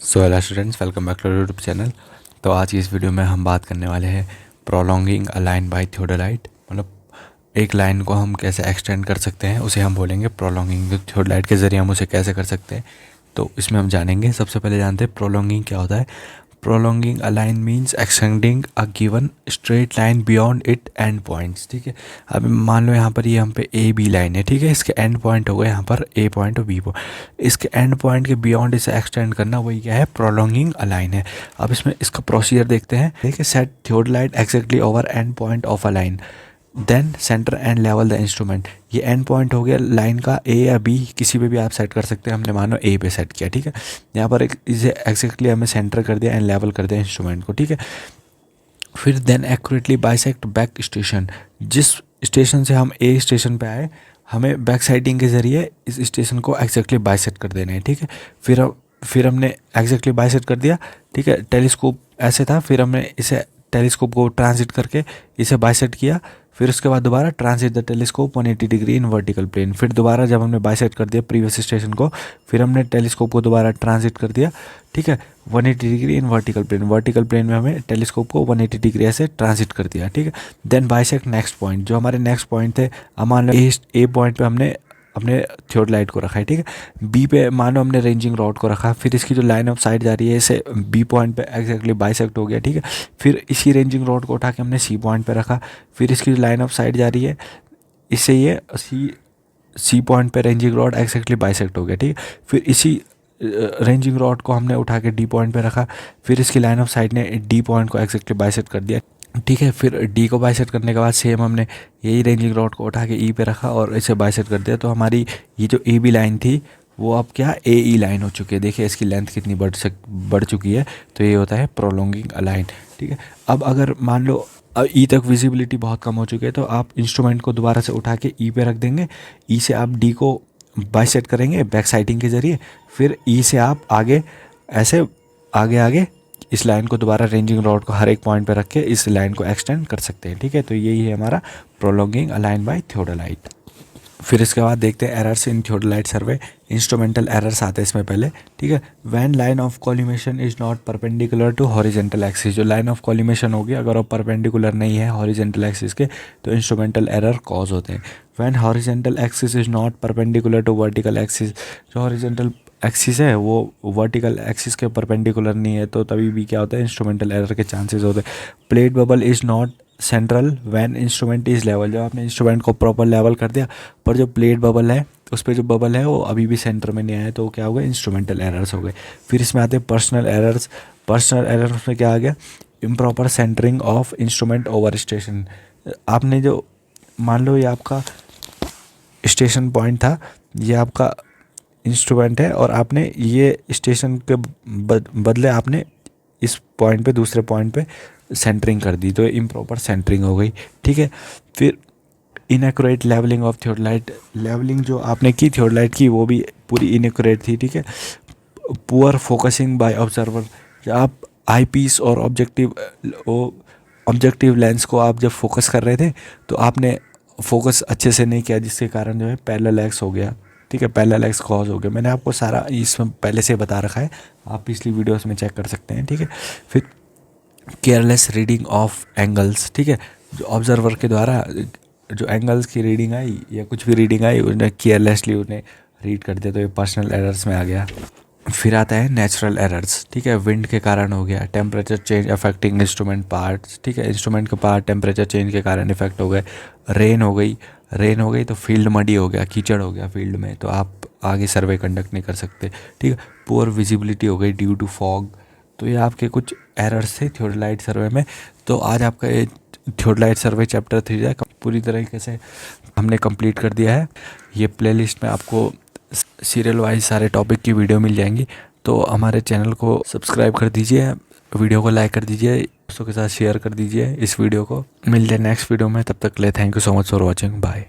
So hello students, welcome back to YouTube channel. तो आज की इस वीडियो में हम बात करने वाले हैं prolonging a line by theodolite. मतलब एक लाइन को हम कैसे एक्सटेंड कर सकते हैं, उसे हम बोलेंगे प्रोलॉन्गिंग। तो थियोडोलाइट के ज़रिए हम उसे कैसे कर सकते हैं, तो इसमें हम जानेंगे। सबसे पहले जानते हैं प्रोलॉन्गिंग क्या होता है। Prolonging a line means extending a given straight line beyond it end points. ठीक है, अब मान लो यहाँ पर ये हम पे ए बी लाइन है। ठीक है, इसके एंड पॉइंट हो गए यहाँ पर ए पॉइंट और बी पॉइंट। इसके एंड पॉइंट के बियॉन्ड इसे एक्सटेंड करना, वही क्या है, प्रोलॉन्गिंग अ लाइन है। अब इसमें इसका प्रोसीजर देखते हैं। देखिए, set theodolite exactly over end point of a line, then centre and level the instrument. ये एंड पॉइंट हो गया लाइन का, ए या बी किसी पे भी आप सेट कर सकते हैं। हमने मानो ए पे सेट किया। ठीक है, यहाँ पर एक इसे एक्जैक्टली हमें सेंटर कर दिया एंड लेवल कर दिया इंस्ट्रूमेंट को। ठीक है, फिर then accurately bisect back station. जिस स्टेशन से हम ए स्टेशन पे आए, हमें बैक साइडिंग के ज़रिए इस स्टेशन को एक्जैक्टली बाइसेक्ट कर देना है। ठीक है, फिर हमने एक्जैक्टली बाइसेक्ट कर दिया। ठीक है, टेलीस्कोप ऐसे था, फिर हमने इसे टेलीस्कोप को ट्रांजिट करके इसे बाइसेक्ट किया। फिर उसके बाद दोबारा transit the telescope 180 degree in vertical plane. फिर दोबारा जब हमने बाइसेक्ट कर दिया प्रीवियस स्टेशन को, फिर हमने टेलीस्कोप को दोबारा ट्रांजिट कर दिया। ठीक है, 180 degree in vertical plane. Vertical plane में हमें टेलीस्कोप को 180 डिग्री ऐसे ट्रांजिट कर दिया। ठीक है, देन बाइसेक्ट नेक्स्ट पॉइंट। जो हमारे नेक्स्ट पॉइंट थे, अब मान लो ए पॉइंट पे हमने अपने थियोडोलाइट को रखा है। ठीक है, बी पे मान लो हमने रेंजिंग रॉड को रखा। फिर इसकी जो लाइन ऑफ साइट जा रही है, इसे बी पॉइंट पे एक्जैक्टली बाइसेक्ट हो गया। ठीक है, फिर इसी रेंजिंग रॉड को उठा के हमने सी पॉइंट पे रखा। फिर इसकी जो लाइन ऑफ साइट जा रही है, इससे ये सी पॉइंट पे रेंजिंग रॉड एक्जैक्टली बाइसेक्ट हो गया। ठीक है, फिर इसी रेंजिंग रॉड को हमने उठा के डी पॉइंट पे रखा। फिर इसकी लाइन ऑफ साइट ने डी पॉइंट को एक्जैक्टली बाइसेक्ट कर दिया। ठीक है, फिर डी को बाइसेट करने के बाद सेम हमने यही रेंजिंग रॉड को उठा के ई पे रखा और इसे बाइसेट कर दिया। तो हमारी ये जो ए बी लाइन थी, वो अब क्या ए ई लाइन हो चुकी है। देखिए इसकी लेंथ कितनी बढ़ चुकी है। तो ये होता है प्रोलॉन्गिंग अ लाइन। ठीक है, अब अगर मान लो ई तक विजिबिलिटी बहुत कम हो चुकी है, तो आप इंस्ट्रूमेंट को दोबारा से उठा के ई पे रख देंगे। ई से आप डी को बाइसेट करेंगे बैक साइडिंग के ज़रिए। फिर ई से आप आगे ऐसे आगे आगे इस लाइन को दोबारा रेंजिंग रॉड को हर एक पॉइंट पे रख के इस लाइन को एक्सटेंड कर सकते हैं। ठीक है, तो यही है हमारा prolonging a line by theodolite. फिर इसके बाद देखते हैं errors in theodolite survey. Instrumental errors आते हैं इसमें पहले। ठीक है, when line of collimation is not perpendicular to horizontal axis. जो लाइन ऑफ कॉलिमेशन होगी, अगर वो परपेंडिकुलर नहीं है हॉरिजेंटल एक्सिस के, तो इंस्ट्रूमेंटल एरर कॉज होते हैं। When horizontal axis is not perpendicular to vertical axis. जो हॉरिजेंटल एक्सिस है वो वर्टिकल एक्सिस के परपेंडिकुलर नहीं है, तो तभी भी क्या होता है, इंस्ट्रूमेंटल एरर के चांसेस होते हैं। Plate bubble is not central when instrument is level. जब आपने इंस्ट्रूमेंट को प्रॉपर लेवल कर दिया, पर जो प्लेट बबल है उस पर जो बबल है वो अभी भी सेंटर में नहीं आया, तो क्या हो गया, इंस्ट्रूमेंटल एरर्स हो गए। फिर इसमें आते हैं पर्सनल एरर्स। पर्सनल एरर्स में क्या आ गया, improper centring of instrument over station. आपने जो मान लो ये आपका स्टेशन पॉइंट था, ये आपका इंस्ट्रूमेंट है, और आपने ये स्टेशन के बदले आपने इस पॉइंट पे दूसरे पॉइंट पे सेंटरिंग कर दी, तो इम्प्रॉपर सेंटरिंग हो गई। ठीक है, फिर inaccurate levelling of theodolite. Levelling जो आपने की थियोडोलाइट की, वो भी पूरी इनएक्यूरेट थी। ठीक है, पुअर फोकसिंग बाय ऑब्जर्वर। जब आप आई पीस और ऑब्जेक्टिव लेंस को आप जब फोकस कर रहे थे, तो आपने फोकस अच्छे से नहीं किया, जिसके कारण जो है पैरेलल एक्स हो गया। ठीक है, पैरेलल एक्स कॉज हो गया। मैंने आपको सारा इसमें पहले से बता रखा है, आप पिछली वीडियोस में चेक कर सकते हैं। ठीक है, फिर केयरलेस रीडिंग ऑफ एंगल्स। ठीक है, जो ऑब्जर्वर के द्वारा जो एंगल्स की रीडिंग आई या कुछ भी रीडिंग आई, उन्हें केयरलेसली उन्हें रीड कर दिया, तो ये पर्सनल एरर्स में आ गया। फिर आता है नेचुरल एरर्स। ठीक है, विंड के कारण हो गया, temperature change affecting instrument parts. ठीक है, इंस्ट्रूमेंट के पार्ट टेम्परेचर चेंज के कारण इफेक्ट हो गए। रेन हो गई तो फील्ड मडी हो गया, कीचड़ हो गया फील्ड में, तो आप आगे सर्वे कंडक्ट नहीं कर सकते। ठीक है, पुअर विजिबिलिटी हो गई ड्यू टू फॉग। तो ये आपके कुछ एरर्स थे थियोडोलाइट सर्वे में। तो आज आपका ये थियोडोलाइट सर्वे चैप्टर 3 है पूरी तरीके से हमने कंप्लीट कर दिया है। ये प्लेलिस्ट में आपको सीरियल वाइज सारे टॉपिक की वीडियो मिल जाएंगी। तो हमारे चैनल को सब्सक्राइब कर दीजिए, वीडियो को लाइक कर दीजिए, दोस्तों के साथ शेयर कर दीजिए इस वीडियो को। मिलते हैं नेक्स्ट वीडियो में, तब तक के लिए thank you so much for watching, bye.